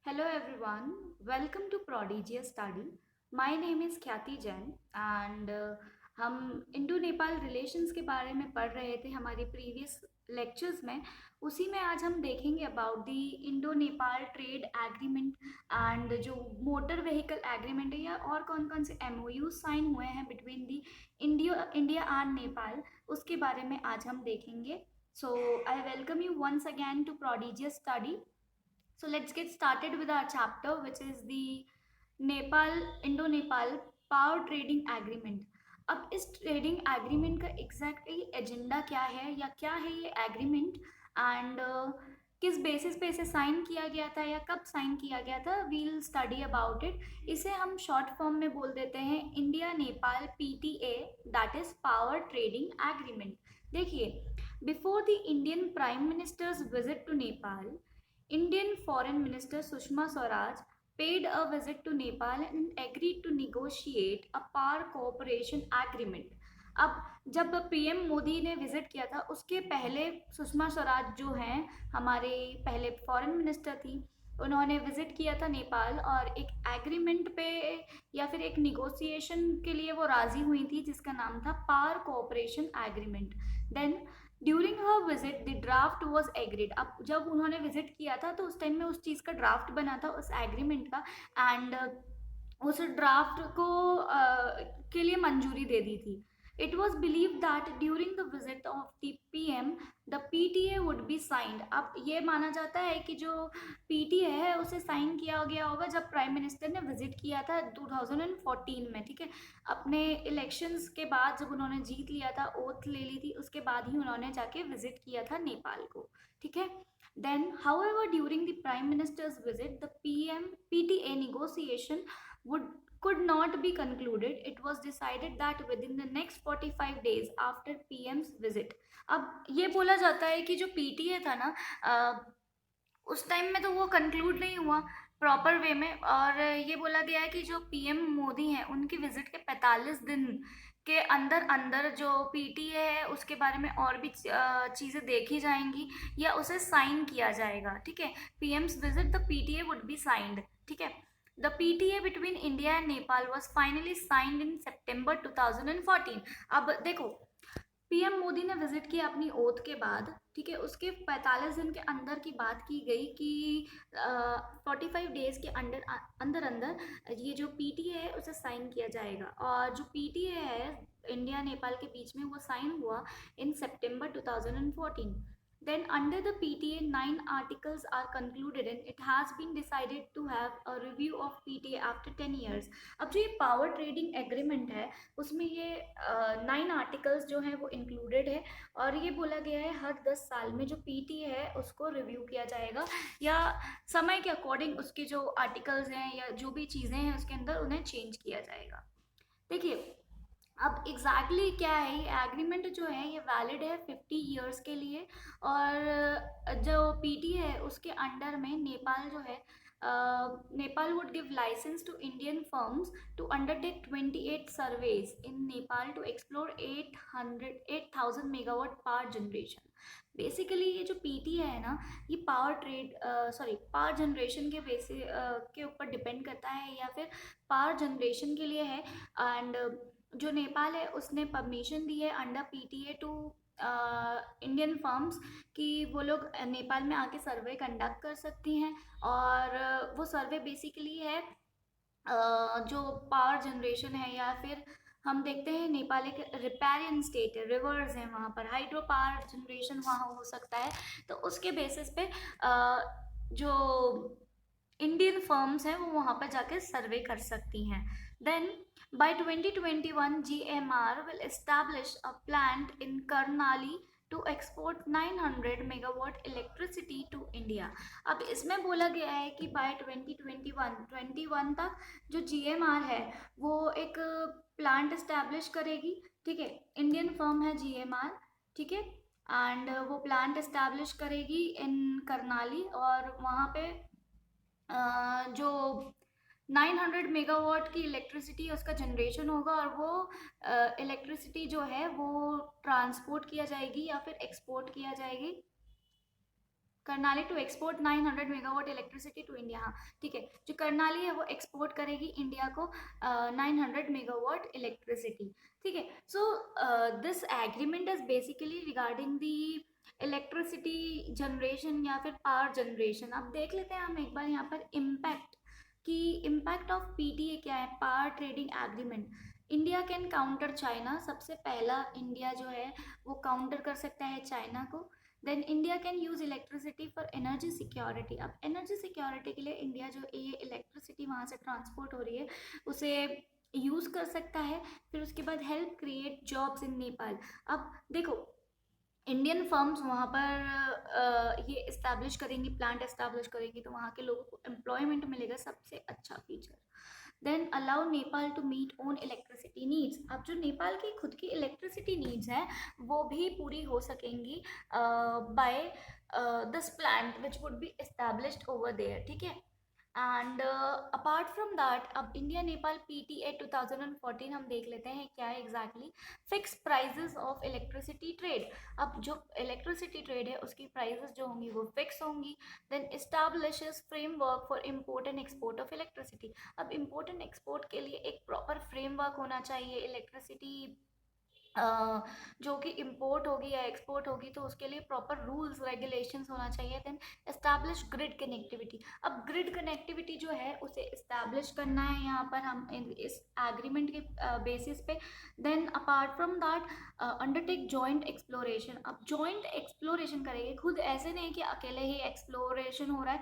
Hello everyone, welcome to Prodigious Study. My name is Khyati Jain and हम Indo Nepal relations के बारे में पढ़ रहे थे हमारी प्रीवियस लेक्चर्स में। उसी में आज हम देखेंगे about the Indo Nepal trade agreement and जो मोटर व्हीकल एग्रीमेंट है या और कौन कौन से एमओयू साइन हुए हैं between the India and Nepal, उसके बारे में आज हम देखेंगे। So I welcome you once again to prodigious study. So let's get started with our chapter, which is the Nepal Indo Nepal power trading agreement. अब इस ट्रेडिंग एग्रीमेंट का एग्जैक्टली एजेंडा क्या है या क्या है ये एग्रीमेंट एंड किस बेसिस पे इसे साइन किया गया था या कब साइन किया गया था, वील स्टडी अबाउट इट। इसे हम शॉर्ट फॉर्म में बोल देते हैं India Nepal PTA, that is power trading agreement. देखिए, before the Indian prime minister's visit to Nepal, Indian Foreign Minister Sushma Swaraj paid a visit to Nepal and agreed to negotiate a power cooperation agreement. अब जब PM Modi ने visit किया था उसके पहले सुषमा स्वराज जो हैं हमारे पहले फॉरेन मिनिस्टर थी, उन्होंने विजिट किया था नेपाल और एक एग्रीमेंट पे या फिर एक निगोसिएशन के लिए वो राजी हुई थी जिसका नाम था power cooperation agreement. Then during her visit the draft was agreed. अब जब उन्होंने विजिट किया था तो उस टाइम में उस चीज़ का ड्राफ्ट बना था उस एग्रीमेंट का एंड उस ड्राफ्ट को के लिए मंजूरी दे दी थी। It was believe that during the visit of the PM the PTA would be signed. अब ये माना जाता है कि जो पीटीए है उसे साइन किया गया होगा जब प्राइम मिनिस्टर ने विजिट किया था 2014 में, ठीक है। अपने इलेक्शंस के बाद जब उन्होंने जीत लिया था, ओथ ले ली थी, उसके बाद ही उन्होंने जाके विजिट किया था नेपाल को, ठीक है। Then, however, during the Prime Minister's visit, the PTA negotiation would could not be concluded. It was decided that within the next 45 days after PM's visit. अब ये बोला जाता है कि जो पीटीए था ना, उस टाइम में तो वो कंक्लूड नहीं हुआ प्रॉपर वे में, और ये बोला गया है कि जो पीएम मोदी हैं उनकी विजिट के 45 दिन के अंदर अंदर जो पीटीए है उसके बारे में और भी चीज़ें देखी जाएंगी या उसे साइन किया जाएगा, ठीक है। PM's visit the PTA would be signed, ठीक है। The PTA between India and Nepal was finally signed in September 2014। अब देखो, पीएम मोदी ने विजिट किया अपनी ओथ के बाद, ठीक है, उसके 45 दिन के अंदर की बात की गई कि 45 डेज के अंदर अंदर अंदर ये जो पीटीए है उसे साइन किया जाएगा। और जो पीटीए है इंडिया नेपाल के बीच में वो साइन हुआ इन September 2014। Then under the PTA, 9 articles are concluded and it has been decided to have a review of PTA after 10 years. अब जो ये पावर ट्रेडिंग एग्रीमेंट है उसमें ये 9 आर्टिकल्स जो हैं वो इंक्लूडेड है और ये बोला गया है हर 10 साल में जो पीटीए है उसको रिव्यू किया जाएगा या समय के अकॉर्डिंग उसके जो आर्टिकल्स हैं या जो भी चीज़ें हैं उसके अंदर उन्हें चेंज किया जाएगा। देखिए, अब क्या है, ये एग्रीमेंट जो है ये वैलिड है 50 ईयर्स के लिए और जो पीटी है उसके अंडर में नेपाल जो है, Nepal would give licence to Indian firms to undertake 28 surveys in Nepal to explore 8,000 megawatt power generation. Basically ये जो पीटी है ना, ये पावर जनरेशन के बेसिस के ऊपर डिपेंड करता है या फिर पावर जनरेशन के लिए है। एंड जो नेपाल है उसने परमिशन दी है under PTA to Indian firms कि वो लोग नेपाल में आके सर्वे कंडक्ट कर सकती हैं और वो सर्वे बेसिकली है जो पावर जनरेशन है या फिर हम देखते हैं नेपाल एक रिपेरियन स्टेट है, रिवर्स हैं वहाँ पर, हाइड्रो पावर जनरेशन वहाँ हो सकता है, तो उसके बेसिस पे जो इंडियन फर्म्स हैं वो वहाँ पर जाके सर्वे कर सकती हैं। Then by 2021 GMR will establish a plant in Karnali to export 900 megawatt electricity to India. अब इसमें बोला गया है कि बाय 2021 तक जो जीएमआर है वो एक प्लांट एस्टैब्लिश करेगी, ठीक है। इंडियन फर्म है जीएमआर, ठीक है, एंड वो प्लांट एस्टैब्लिश करेगी इन करनाली और वहाँ पे जो 900 मेगावाट की इलेक्ट्रिसिटी उसका जनरेशन होगा और वो इलेक्ट्रिसिटी जो है वो ट्रांसपोर्ट किया जाएगी या फिर एक्सपोर्ट किया जाएगी Karnali to export 900 megawatt electricity to India. हाँ ठीक है, जो कर्नाली है वो एक्सपोर्ट करेगी इंडिया को 900 मेगावाट इलेक्ट्रिसिटी। ठीक है, so this agreement is basically regarding the electricity generation या फिर पावर जनरेशन। अब देख लेते हैं हम एक बार यहाँ पर इम्पैक्ट, कि इम्पैक्ट ऑफ पीटीए क्या है, power trading agreement. India can counter China, सबसे पहला इंडिया जो है वो काउंटर कर सकता है चाइना को। Then India can use electricity for energy security. अब एनर्जी सिक्योरिटी के लिए इंडिया जो ये इलेक्ट्रिसिटी वहाँ से ट्रांसपोर्ट हो रही है उसे यूज कर सकता है। फिर उसके बाद help create jobs in Nepal. अब देखो इंडियन फर्म्स वहाँ पर ये इस्टेब्लिश करेंगी, प्लांट इस्टेब्लिश करेंगी, तो वहाँ के लोगों को एम्प्लॉयमेंट मिलेगा, सबसे अच्छा feature. Then allow Nepal to meet own electricity needs. अब जो नेपाल की खुद की इलेक्ट्रिसिटी नीड्स हैं वो भी पूरी हो सकेंगी by this plant which would be established over there. ठीक है, एंड अपार्ट फ्रॉम दैट अब इंडिया नेपाल पीटीए 2014 हम देख लेते हैं क्या है exactly. Fix prices of electricity trade. अब जो इलेक्ट्रिसिटी ट्रेड है उसकी प्राइजेस जो होंगी वो फिक्स होंगी। Then establishes framework for import and export of electricity. अब इम्पोर्ट एंड एक्सपोर्ट के लिए एक प्रॉपर फ्रेमवर्क होना चाहिए। इलेक्ट्रिसिटी जो कि इम्पोर्ट होगी या एक्सपोर्ट होगी तो उसके लिए प्रॉपर रूल्स रेगुलेशंस होना चाहिए। Then establish grid connectivity. अब ग्रिड कनेक्टिविटी जो है उसे एस्टैब्लिश करना है यहाँ पर हम इस एग्रीमेंट के बेसिस पे। Then apart from that undertake joint exploration. अब जॉइंट एक्सप्लोरेशन करेंगे, खुद ऐसे नहीं कि अकेले ही एक्सप्लोरेशन हो रहा है।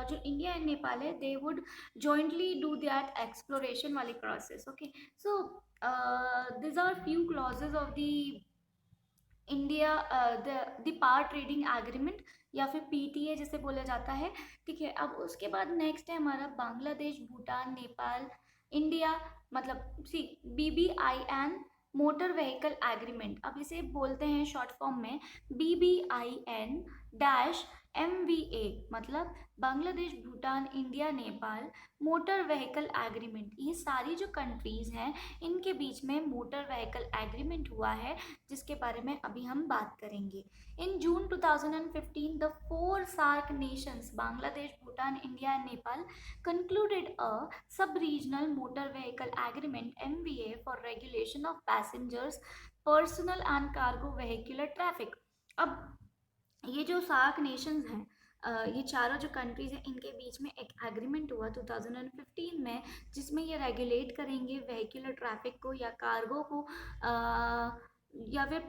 जो इंडिया एंड नेपाल है they would jointly do that exploration वाली process. Okay, so these are few clauses of the India the power trading agreement या फिर पीटीए जिसे बोला जाता है। ठीक है, अब उसके बाद नेक्स्ट है हमारा बांग्लादेश भूटान नेपाल इंडिया, मतलब सी BBIN मोटर व्हीकल एग्रीमेंट। अब इसे बोलते हैं शॉर्ट फॉर्म में BBIN-MVA, मतलब Bangladesh Bhutan India Nepal motor vehicle agreement. ये सारी जो कंट्रीज हैं इनके बीच में मोटर व्हीकल एग्रीमेंट हुआ है जिसके बारे में अभी हम बात करेंगे। In June 2015 the 4 SAARC nations Bangladesh Bhutan India and Nepal concluded a sub-regional motor vehicle agreement MVA for regulation of passengers personal and cargo vehicular traffic। अब ये जो सार्क नेशंस हैं ये चारों जो कंट्रीज हैं इनके बीच में एक एग्रीमेंट हुआ 2015 में जिसमें ये रेगुलेट करेंगे व्हीकुलर ट्रैफिक को या कार्गो को या फिर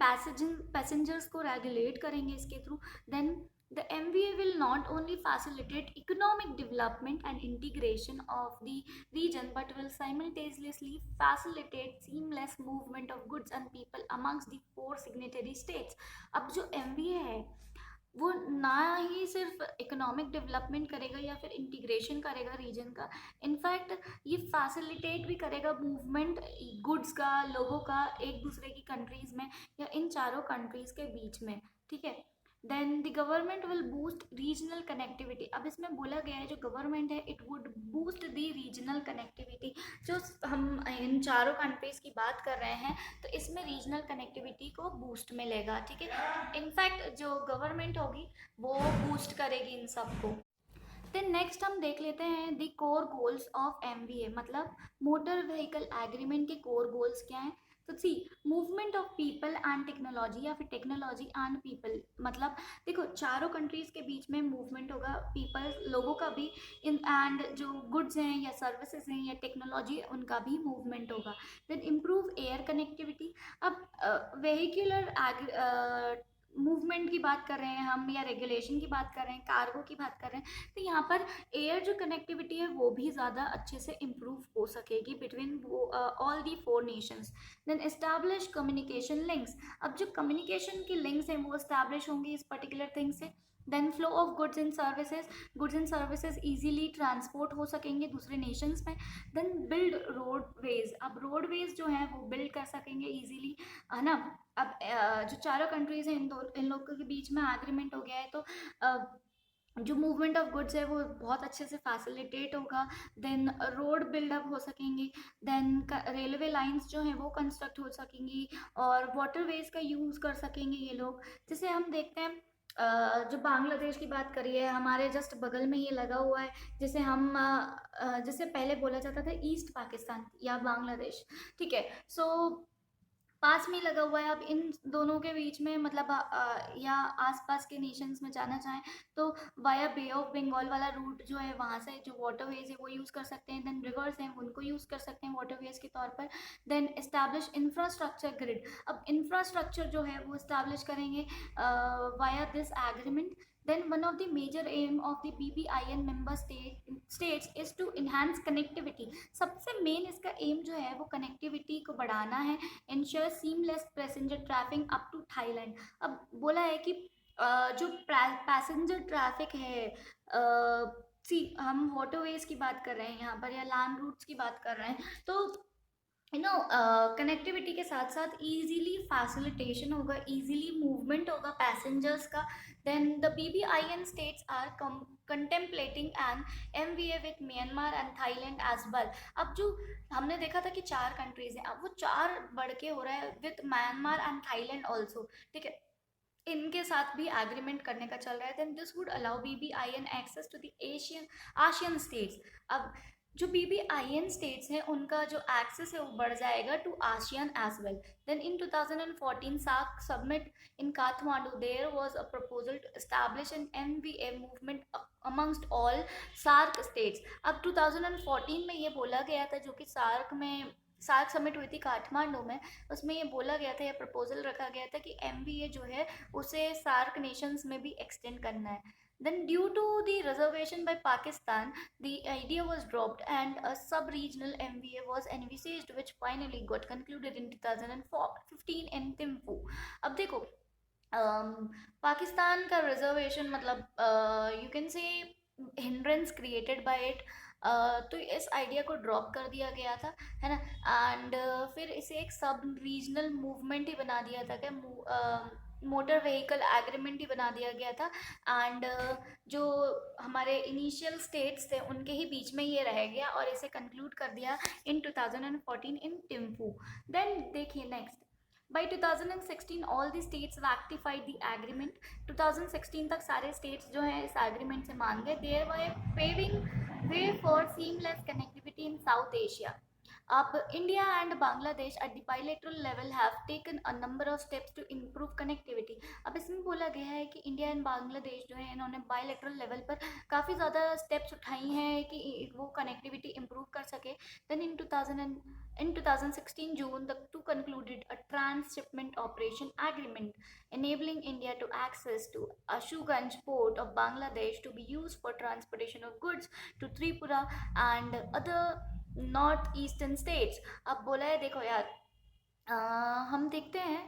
पैसेंजर्स को रेगुलेट करेंगे इसके through. Then the MVA will not only facilitate economic development and integration of the region but will simultaneously facilitate seamless movement of goods and people amongst the 4 signatory states। अब जो MVA है वो ना ही सिर्फ economic development करेगा या फिर integration करेगा रीजन का, इनफैक्ट ये फैसिलिटेट भी करेगा मूवमेंट गुड्स का, लोगों का एक दूसरे की कंट्रीज में या इन चारों कंट्रीज के बीच में। ठीक है, then the government will boost regional connectivity. अब इसमें बोला गया है जो गवर्नमेंट है it would boost the regional connectivity. जो हम इन चारों कंट्रीज की बात कर रहे हैं तो इसमें रीजनल कनेक्टिविटी को बूस्ट मिलेगा। ठीक है, इनफैक्ट जो गवर्नमेंट होगी वो बूस्ट करेगी इन सबको। देन नेक्स्ट हम देख लेते हैं the core goals of MVA, मतलब मोटर व्हीकल एग्रीमेंट के कोर गोल्स क्या हैं। तो see movement of people and technology या फिर टेक्नोलॉजी एंड पीपल, मतलब देखो चारों कंट्रीज के बीच में मूवमेंट होगा पीपल लोगों का भी इन एंड जो गुड्स हैं या सर्विसेज हैं या टेक्नोलॉजी उनका भी मूवमेंट होगा। Then improve air connectivity. अब व्हीकुलर मूवमेंट की बात कर रहे हैं हम या रेगुलेशन की बात कर रहे हैं, कार्गो की बात कर रहे हैं, तो यहाँ पर एयर जो कनेक्टिविटी है वो भी ज़्यादा अच्छे से इम्प्रूव हो सकेगी between all the 4 nations. Then establish communication links. अब जो कम्युनिकेशन की लिंक्स हैं वो एस्टैब्लिश होंगी इस पर्टिकुलर थिंग से। Then flow of goods and services easily transport हो सकेंगे दूसरे नेशंस में। Then build roadways. अब रोडवेज जो है वो बिल्ड कर सकेंगे ईजिली, है ना। अब जो चारों कंट्रीज हैं इन लोगों के बीच में एग्रीमेंट हो गया है तो जो मूवमेंट ऑफ गुड्स है वो बहुत अच्छे से फैसिलिटेट होगा। देन रोड बिल्डअप हो सकेंगे। देन रेलवे लाइंस जो हैं वो कंस्ट्रक्ट हो सकेंगी और वाटरवेज का यूज़ कर सकेंगे ये लोग। जैसे हम देखते हैं जो बांग्लादेश की बात करी है, हमारे जस्ट बगल में ये लगा हुआ है, जिसे हम जिसे पहले बोला जाता था ईस्ट पाकिस्तान या बांग्लादेश। ठीक है, सो पास में ही लगा हुआ है। अब इन दोनों के बीच में मतलब या आसपास के नेशंस में जाना चाहें तो वाया बे ऑफ बंगाल वाला रूट जो है, वहाँ से जो वाटरवेज है वो यूज़ कर सकते हैं। देन रिवर्स हैं उनको यूज़ कर सकते हैं वाटरवेज के तौर पर। Then establish infrastructure grid. अब इंफ्रास्ट्रक्चर जो है वो एस्टैब्लिश करेंगे via this agreement. Then one of the major aim of the BBIN member states is to enhance connectivity। सबसे मेन इसका एम जो है वो कनेक्टिविटी को बढ़ाना है। Ensure seamless passenger traffic up to Thailand. अब बोला है कि जो पैसेंजर ट्रैफिक है, हम वाटरवेज की बात कर रहे हैं यहाँ पर या लैंड रूट्स की बात कर रहे हैं, तो कनेक्टिविटी के साथ साथ इजीली फैसिलिटेशन होगा, इजीली मूवमेंट होगा पैसेंजर्स का। Then the BBIN states are contemplating an MVA with Myanmar and Thailand as well. अब जो हमने देखा था कि 4 कंट्रीज हैं, अब वो 4 बढ़ के हो रहा है with Myanmar and Thailand also. ठीक है, इनके साथ भी एग्रीमेंट करने का चल रहा है। Then this would allow BBIN access to the ASEAN states. अब जो BBIN स्टेट्स हैं उनका जो एक्सेस है वो बढ़ जाएगा to ASEAN as well. Then in 2014 SAARC summit in Kathmandu there was a proposal to establish an MVA movement amongst all SAARC states. अब 2014 में ये बोला गया था, जो कि सार्क समिट हुई थी काठमांडू में, उसमें ये बोला गया था, या प्रपोजल रखा गया था कि MVA जो है उसे सार्क नेशंस में भी एक्सटेंड करना है। Then due to the reservation by Pakistan, the idea was dropped and a sub-regional MVA was envisaged, which finally got concluded in 2015 in Thimphu। अब देखो पाकिस्तान का रिजर्वेशन मतलब यू कैन से हिंड्रेंस क्रिएटेड बाय इट, तो इस idea को drop कर दिया गया था, है ना। एंड फिर इसे एक सब रीजनल मूवमेंट ही बना दिया था, क्या मोटर व्हीकल एग्रीमेंट ही बना दिया गया था। एंड जो हमारे इनिशियल स्टेट्स थे उनके ही बीच में ये रह गया और इसे कंक्लूड कर दिया इन 2014 इन टिम्फू। देन देखिए next, by 2016 all the states ratified the agreement। 2016 तक सारे states जो हैं इस agreement से मान गए। There were paving way for seamless connectivity in South Asia। अब India and Bangladesh at the bilateral level have taken a number of steps to improve connectivity. अब इसमें बोला गया है कि इंडिया एंड बांग्लादेश जो है इन्होंने बायलैटरल लेवल पर काफ़ी ज़्यादा स्टेप्स उठाई हैं कि वो कनेक्टिविटी इम्प्रूव कर सके। Then in 2016 June, the two concluded a transshipment operation agreement enabling India to access to Ashuganj port of Bangladesh to be used for transportation of goods to Tripura and other north eastern states. अब बोला है देखो यार, हम देखते हैं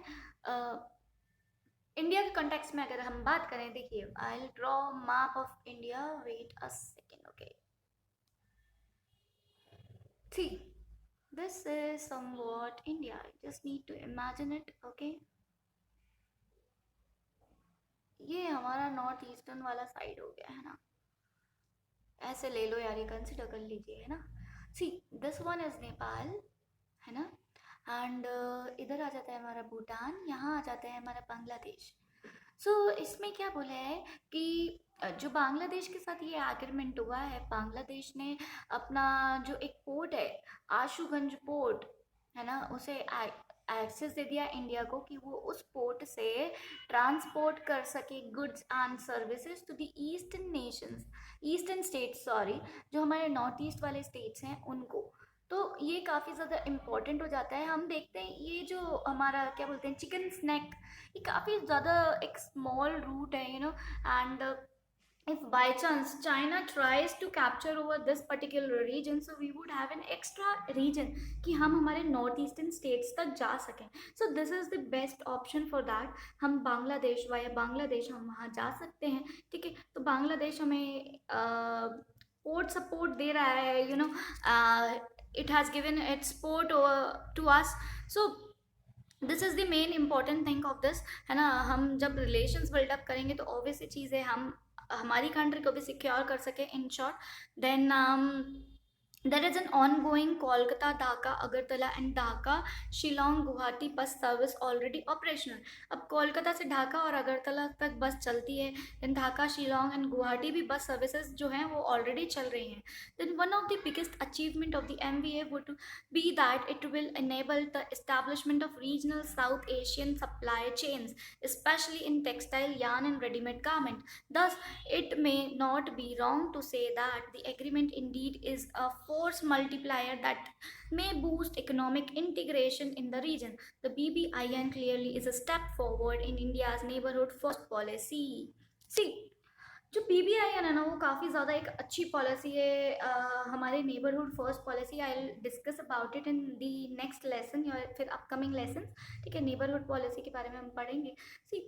India के context में अगर हम बात करें, देखिए I will draw map of India, wait a second, okay. See this is somewhat India, just need to imagine it, okay. ये हमारा नॉर्थ ईस्टर्न वाला साइड हो गया है ना, ऐसे ले लो यार, ये कंसिडर कर लीजिए, है ना। See this one is Nepal, है ना, एंड इधर आ जाता है हमारा भूटान, यहाँ आ जाता है हमारा बांग्लादेश। सो इसमें क्या बोला है कि जो बांग्लादेश के साथ ये एग्रीमेंट हुआ है, बांग्लादेश ने अपना जो एक पोर्ट है आशुगंज पोर्ट, है ना, उसे एक्सेस दे दिया इंडिया को कि वो उस पोर्ट से ट्रांसपोर्ट कर सके goods and services to the eastern states, sorry, जो हमारे नॉर्थ ईस्ट वाले स्टेट्स हैं उनको। तो ये काफ़ी ज़्यादा इम्पॉर्टेंट हो जाता है। हम देखते हैं ये जो हमारा क्या बोलते हैं चिकन स्नैक, ये काफ़ी ज़्यादा एक स्मॉल रूट है, you know, and if by chance China tries to capture over this particular region, so we would have an extra region कि हम हमारे नॉर्थ ईस्टर्न स्टेट्स तक जा सकें। so this is the best option for that। हम Bangladesh via Bangladesh हम वहाँ जा सकते हैं, ठीक है। तो बांग्लादेश हमें पोर्ट सपोर्ट दे रहा है, you know, it has given its support to us। so this is the main important thing of this, है ना। हम जब रिलेशंस बिल्डअप करेंगे तो ऑब्वियसली चीज़ है हम हमारी कंट्री को भी सिक्योर कर सके in short. Then There is an ongoing Kolkata, Dhaka, Agartala and Dhaka, Shillong, Guwahati bus service already operational. अब कोलकाता से ढाका और अगरतला तक बस चलती है. देन ढाका, शिलोंग एंड गुवाहाटी भी बस सर्विसेज जो हैं वो ऑलरेडी चल रही हैं. Then one of the biggest achievement of the MVA would be that it will enable the establishment of regional South Asian supply chains, especially in textile, yarn and ready-made garment. Thus, it may not be wrong to say that the agreement indeed is a force multiplier that may boost economic integration in the region. The BBIN clearly is a step forward in India's neighborhood first policy. See, जो BBIN है ना वो काफ़ी ज़्यादा एक अच्छी policy है, हमारे neighbourhood first policy. I will discuss about it in the next lesson या फिर अपकमिंग लेसन. ठीक है, नेबरहुड पॉलिसी के बारे में हम पढ़ेंगे. सी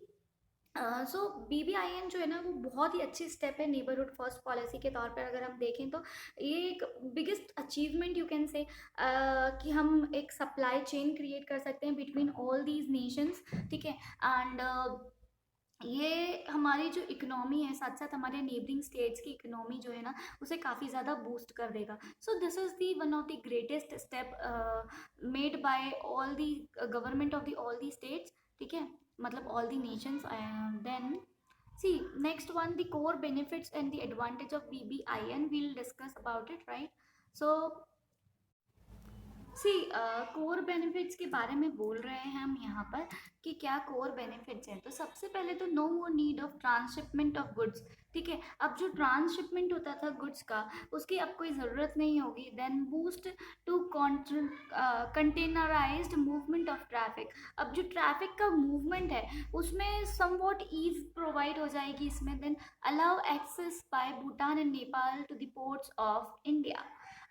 सो BBIN जो है ना वो बहुत ही अच्छी स्टेप है नेबरहुड फर्स्ट पॉलिसी के तौर पर. अगर हम देखें तो ये एक बिगेस्ट अचीवमेंट यू कैन से कि हम एक सप्लाई चेन क्रिएट कर सकते हैं बिटवीन ऑल दीज नेशंस. ठीक है, एंड ये हमारी जो इकोनॉमी है साथ साथ हमारे नेबरिंग स्टेट्स की इकोनॉमी जो है ना उसे काफ़ी ज़्यादा बूस्ट कर देगा. So this is the one of the greatest step made by all the government of the all the states. ठीक है, मतलब all the nations. Then see next one, the core benefits and the advantage of BBIN, we'll discuss about it, right? So see core benefits के बारे में बोल रहे हैं हम यहाँ पर कि क्या कोर बेनिफिट्स हैं. तो सबसे पहले तो no more need of transshipment of goods. ठीक है, अब जो ट्रांसशिपमेंट होता था गुड्स का उसकी अब कोई ज़रूरत नहीं होगी. Then boost to containerised movement of traffic. अब जो ट्रैफिक का मूवमेंट है उसमें समवॉट ईज प्रोवाइड हो जाएगी इसमें. Then allow access by Bhutan and Nepal to the ports of India.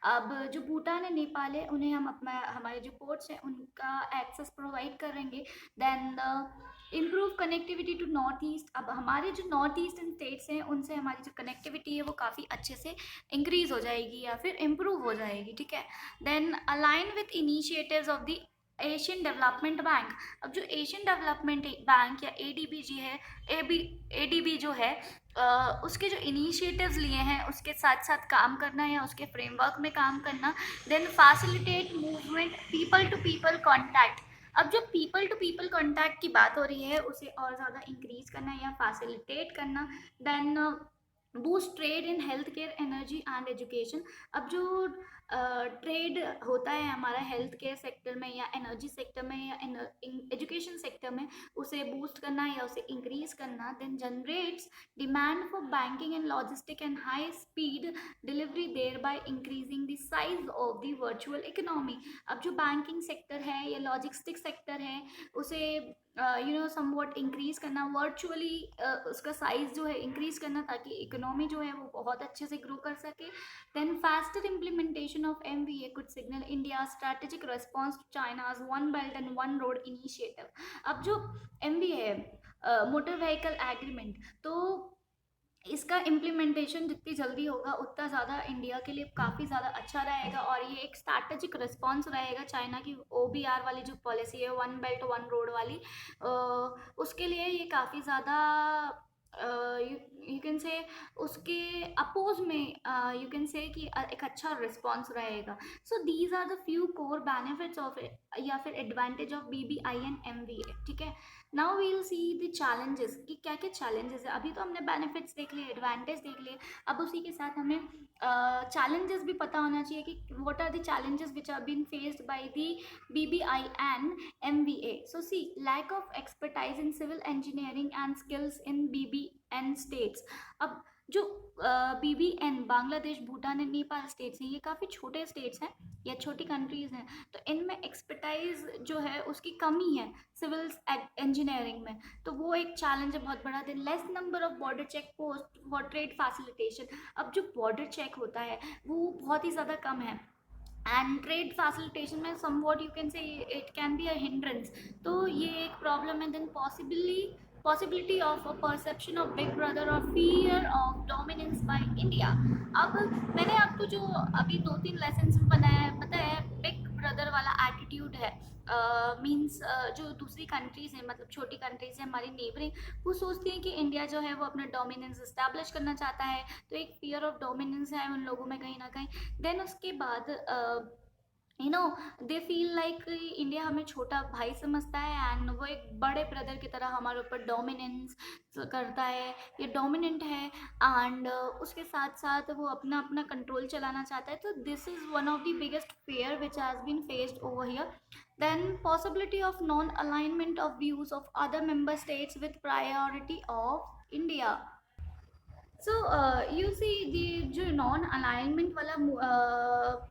अब जो भूटान है नेपाल है उन्हें हम अपना हमारे जो पोर्ट्स हैं उनका एक्सेस प्रोवाइड करेंगे. Then improve connectivity to north east. अब हमारे जो नॉर्थ ईस्टर्न स्टेट्स हैं उनसे हमारी जो कनेक्टिविटी है वो काफ़ी अच्छे से इंक्रीज़ हो जाएगी या फिर इम्प्रूव हो जाएगी. ठीक है, then align with initiatives of the Asian Development Bank. अब जो एशियन डेवलपमेंट बैंक या ADB है, ADB जो है उसके जो इनिशिएटिव्स लिए हैं उसके साथ साथ काम करना या उसके फ्रेमवर्क में काम करना. Then facilitate movement people to people contact. अब जो पीपल टू पीपल कॉन्टैक्ट की बात हो रही है उसे और ज़्यादा इंक्रीज करना या फैसिलिटेट करना. Then boost trade in health care, energy and education. अब जो ट्रेड होता है हमारा हेल्थ केयर सेक्टर में या एनर्जी सेक्टर में या एजुकेशन सेक्टर में उसे बूस्ट करना या उसे इंक्रीज करना. Then generates demand for banking and logistic and high speed delivery, thereby increasing the size of the virtual economy. अब जो बैंकिंग सेक्टर है या लॉजिस्टिक सेक्टर है उसे समवॉट इंक्रीज करना, वर्चुअली उसका साइज जो है इंक्रीज करना ताकि इकोनॉमी जो है वो बहुत अच्छे से ग्रो कर सके. Then faster implementation of MVA could signal India strategic response to China's one belt and one road initiative. अब जो MVA है मोटर व्हीकल एग्रीमेंट, तो इसका इम्प्लीमेंटेशन जितनी जल्दी होगा उतना ज़्यादा इंडिया के लिए काफ़ी ज़्यादा अच्छा रहेगा और ये एक स्ट्रैटेजिक रिस्पॉन्स रहेगा चाइना की OBR वाली जो पॉलिसी है वन बेल्ट वन रोड वाली, उसके लिए ये काफ़ी ज़्यादा यू कैन से उसके अपोज में यू कैन से कि एक अच्छा रिस्पॉन्स रहेगा. So these are the few core benefits of या फिर एडवांटेज ऑफ BBIN MVA. ठीक है, now we will see the challenges कि क्या क्या चैलेंजेस है. अभी तो हमने बेनिफिट्स देख लिए, एडवांटेज देख लिए, अब उसी के साथ हमें चैलेंजेस भी पता होना चाहिए कि what are the challenges which are been faced by the BBIN MVA. So see lack of expertise in civil engineering and skills in BBN states. अब जो BBN Bangladesh, Bhutan and Nepal states हैं ये काफ़ी छोटे स्टेट्स हैं या छोटी कंट्रीज़ हैं, तो इनमें एक्सपर्टाइज जो है उसकी कमी है सिविल इंजीनियरिंग में, तो वो एक चैलेंज है बहुत बड़ा. Then less number of border check post for trade facilitation. अब जो बॉर्डर चेक होता है वो बहुत ही ज़्यादा कम है एंड ट्रेड फैसिलिटेशन में somewhat you can say it can be a hindrance, तो ये एक प्रॉब्लम है. Then possibility of a perception of big brother or fear of dominance by India. अब मैंने आपको जो अभी 2-3 लेसन में बताया बिग ब्रदर वाला एटीट्यूड है, मीन्स जो दूसरी कंट्रीज हैं, मतलब छोटी कंट्रीज हैं हमारी नेबरिंग, वो सोचती हैं कि इंडिया जो है वो अपना डोमिनेंस इस्टेब्लिश करना चाहता है, तो एक फियर ऑफ डोमिनेंस है उन लोगों में कहीं ना कहीं। देन उसके बाद you know they feel like India हमें छोटा भाई समझता है, एंड वो एक बड़े ब्रदर की तरह हमारे ऊपर डोमिनेंस करता है, ये डोमिनेंट है, एंड उसके साथ साथ वो अपना अपना कंट्रोल चलाना चाहता है। तो this is one of the biggest fear which has been faced over here. then possibility of non alignment of views of other member states with priority of India। So you see the जो non alignment वाला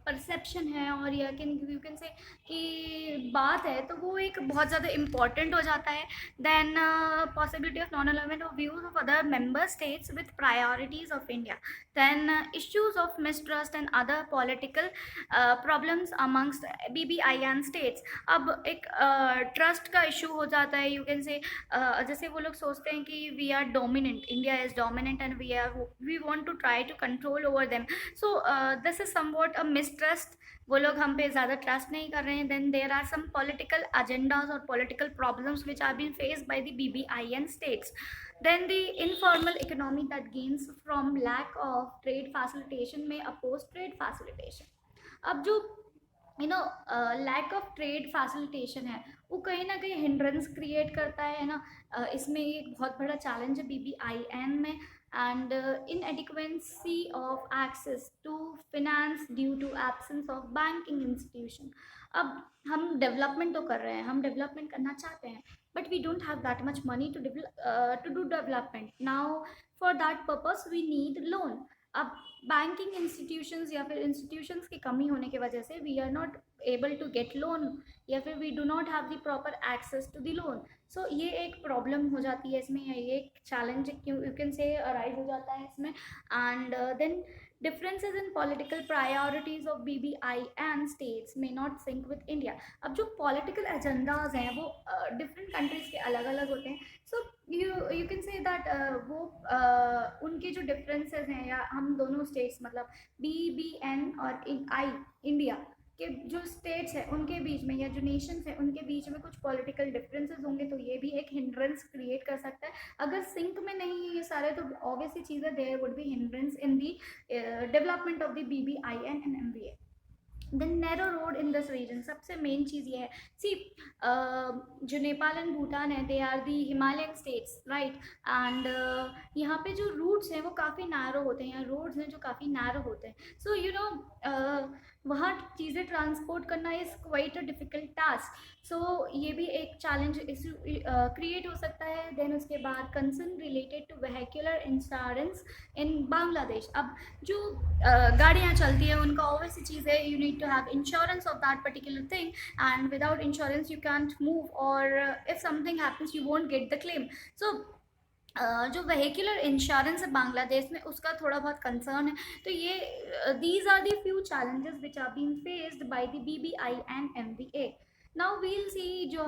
perception है, और या you can से कि बात है, तो वो एक बहुत ज़्यादा इम्पॉर्टेंट हो जाता है। Then possibility of non alignment of views of other member states with priorities of India. Then issues of mistrust and other political problems amongst BBIN states. अब एक ट्रस्ट का इशू हो जाता है, यू कैन से जैसे वो लोग सोचते हैं कि we are dominant, India is dominant and we want to try to control over them. So this is somewhat a mistrust, वो लोग हम पे ज़्यादा ट्रस्ट नहीं कर रहे हैं। Then there are some political agendas और political problems which are been faced by the BBIN states. then the informal economy that gains from lack of trade facilitation may oppose trade facilitation। अब जो lack of trade facilitation है, वो कहीं ना कहीं hindrance create करता है ना। इसमें एक बहुत बड़ा चैलेंज है BBIN में। And inadequacy of access to finance due to absence of banking institution. अब हम डेवलपमेंट तो कर रहे हैं, हम डेवलपमेंट करना चाहते हैं, but we don't have that much money to do development. Now for that purpose we need loan. अब बैंकिंग इंस्टीट्यूशंस या फिर इंस्टीट्यूशंस की कमी होने की वजह से we are not able to get loan, या फिर we do not have the proper access to the loan. So ये एक प्रॉब्लम हो जाती है इसमें, ये एक challenge you can say arise हो जाता है इसमें। And then differences in political priorities of BBIN states may not sync with India। अब जो political agendas हैं वो different countries के अलग अलग होते हैं। So you can say that वो उनके जो differences हैं, या हम दोनों states मतलब BBN और इंडिया के जो स्टेट्स हैं उनके बीच में, या जो नेशंस हैं उनके बीच में कुछ पॉलिटिकल डिफरेंसेस होंगे, तो ये भी एक हिंड्रेंस क्रिएट कर सकता है। अगर सिंक में नहीं है ये सारे, तो ऑब्वियसली चीज़ें there would be hindrance in the development of the BBIN and MBA। Then narrow road in this region, सबसे मेन चीज़ ये है, सी जो नेपाल एंड भूटान है, they are the Himalayan states, right. And यहाँ पे जो रूट्स हैं वो काफ़ी नैरो होते हैं, रोड्स हैं जो काफ़ी नैरो होते हैं। सो वहाँ चीज़ें ट्रांसपोर्ट करना is quite a difficult task. So ये भी एक चैलेंज इशू क्रिएट हो सकता है। देन उसके बाद concern related to vehicular insurance in Bangladesh. अब जो गाड़ियाँ चलती है उनका ऑब्वियसली चीज़ है, you need to have insurance of that particular thing, and without insurance you can't move, और if something happens you won't get the claim. So जो वेहिकुलर इंश्योरेंस है बांग्लादेश में, उसका थोड़ा बहुत कंसर्न है। तो ये these are the few challenges which are been faced by the BBIN MBA। Now we'll see, जो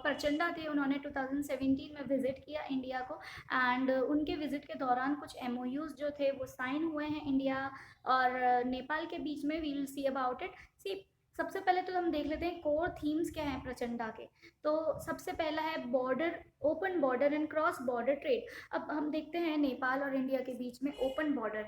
प्रचंडा थे उन्होंने 2017 में विजिट किया इंडिया को, एंड उनके विजिट के दौरान कुछ MOUs जो थे वो साइन हुए हैं इंडिया और नेपाल के बीच में। We'll see about it. See सबसे पहले तो हम देख लेते हैं कोर थीम्स क्या हैं प्रचंडा के। तो सबसे पहला है border, open border and cross border trade. अब हम देखते हैं नेपाल और इंडिया के बीच में ओपन बॉर्डर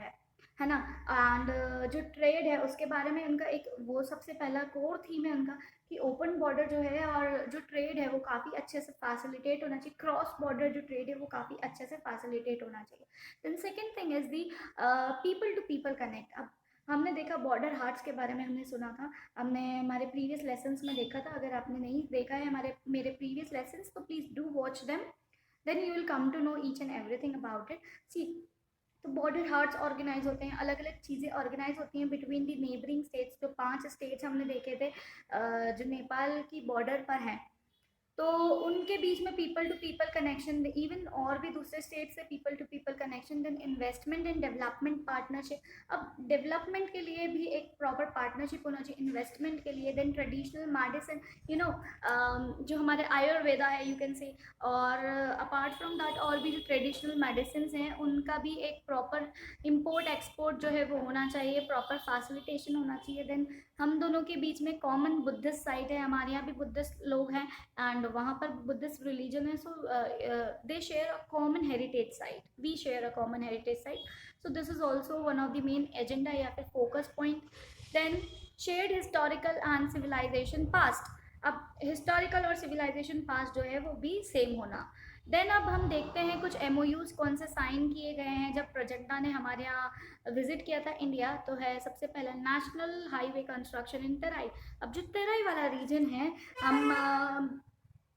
है ना। एंड जो ट्रेड है उसके बारे में उनका एक वो सबसे पहला कोर थीम है उनका, कि ओपन बॉर्डर जो है और जो ट्रेड है वो काफ़ी अच्छे से फैसिलिटेट होना चाहिए, क्रॉस बॉर्डर जो ट्रेड है वो काफ़ी अच्छे से फैसिलिटेट होना चाहिए। Then second thing is the people to people connect. अब हमने देखा बॉर्डर हार्ट्स के बारे में हमने सुना था, हमने हमारे प्रीवियस लेसन्स में देखा था। अगर आपने नहीं देखा है मेरे प्रीवियस लेसन्स, तो please do watch them, then you will come to know each and everything about it. See तो बॉर्डर हार्ट्स ऑर्गेनाइज होते हैं, अलग अलग चीज़ें ऑर्गेनाइज होती हैं बिटवीन दी नेबरिंग स्टेट्स। जो 5 स्टेट्स हमने देखे थे जो नेपाल की बॉर्डर पर हैं, तो उनके बीच में people to people connection, even और भी दूसरे स्टेट से people to people connection, then investment and development partnership. अब डेवलपमेंट के लिए भी एक प्रॉपर पार्टनरशिप होना चाहिए, इन्वेस्टमेंट के लिए, देन ट्रेडिशनल मेडिसिन, जो हमारे आयुर्वेदा है यू कैन से, और अपार्ट फ्रॉम दैट और भी जो ट्रेडिशनल मेडिसिन हैं उनका भी एक प्रॉपर इम्पोर्ट एक्सपोर्ट जो है वो होना चाहिए, प्रॉपर फैसिलिटेशन होना चाहिए। देन हम दोनों के बीच में कॉमन बुद्धिस्ट साइट है, हमारे यहाँ भी बुद्धिस्ट लोग हैं एंड वहाँ पर बुद्धिस्ट रिलीजन है, so they share a common heritage site, we share a common heritage site, so this is also one of the main agenda या फिर focus point. Then shared historical and civilization past. अब historical और civilization past जो है वो भी same होना। Then अब हम देखते हैं कुछ एमओयूज कौन से साइन किए गए हैं जब प्रोजेक्टा ने हमारे यहाँ विजिट किया था इंडिया। तो है सबसे पहला नेशनल हाईवे कंस्ट्रक्शन इन तराई। अब जो तराई वाला रीजन है, हम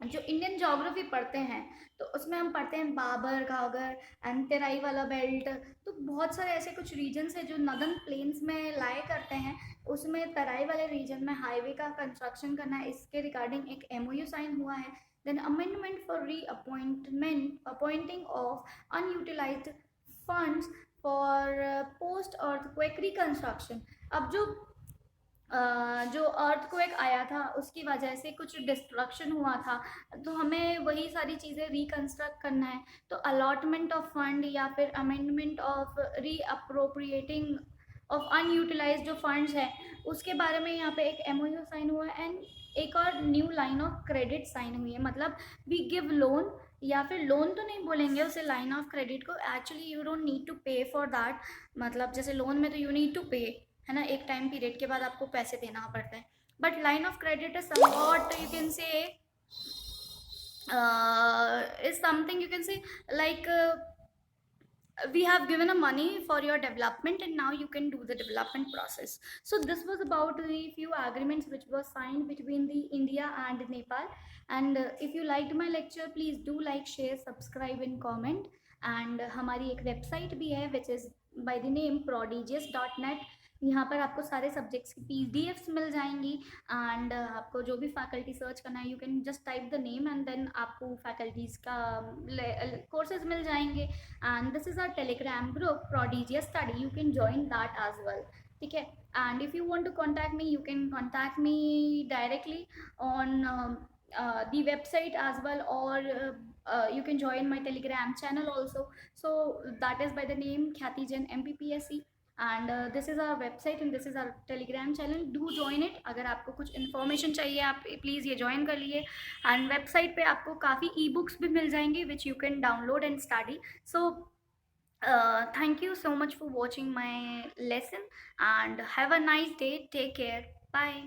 जो इंडियन ज्योग्राफी पढ़ते हैं तो उसमें हम पढ़ते हैं बाबर घाघर एंड तेराई वाला बेल्ट। तो बहुत सारे ऐसे कुछ रीजन्स हैं जो नदर्न प्लेन्स में लाए करते हैं, उसमें तराई वाले रीजन में हाईवे का कंस्ट्रक्शन करना है, इसके रिगार्डिंग एक एमओयू साइन हुआ है। Then amendment for reappointment appointing of unutilised funds for post earthquake reconstruction. अब जो अर्थक्वेक आया था उसकी वजह से कुछ डिस्ट्रक्शन हुआ था, तो हमें वही सारी चीज़ें रिकंस्ट्रक्ट करना है। तो अलॉटमेंट ऑफ फंड या फिर अमेंडमेंट ऑफ रीअप्रोप्रिएटिंग ऑफ अनयूटिलाइज जो फंड्स हैं उसके बारे में यहाँ पे एक एमओयू साइन हुआ है। एंड एक और new line of credit sign हुई है, मतलब वी गिव लोन, या फिर लोन तो नहीं बोलेंगे उसे, लाइन ऑफ क्रेडिट को। Actually you don't need to pay for that, मतलब जैसे लोन में तो यू नीड टू पे, है ना, एक टाइम पीरियड के बाद आपको पैसे देना पड़ता है, but line of credit is somewhat you can से is something you can say like we have given a money for your development and now you can do the development process. So this was about the few agreements which were signed between the India and Nepal. And if you liked my lecture, please do like, share, subscribe and comment. And हमारी एक website भी है which is by the name prodigious.net। यहाँ पर आपको सारे subjects की PDFs मिल जाएंगी एंड आपको जो भी फैकल्टी सर्च करना है you can just type the name and then आपको फैकल्टीज़ का कोर्सेज मिल जाएंगे। And this is our Telegram group prodigious study, you can join that as well, ठीक है। And if you want to contact me you can contact me directly on the website as well, or you can join my telegram channel also, so that is by the name Khyati Jain MPPSC। And this is our website and this is our Telegram channel, do join it. अगर आपको कुछ information चाहिए आप please ये join कर लिए। And website पे आपको काफ़ी ई बुक्स भी मिल जाएंगे which you can download and study. So thank you so much for watching my lesson and have a nice day, take care, bye।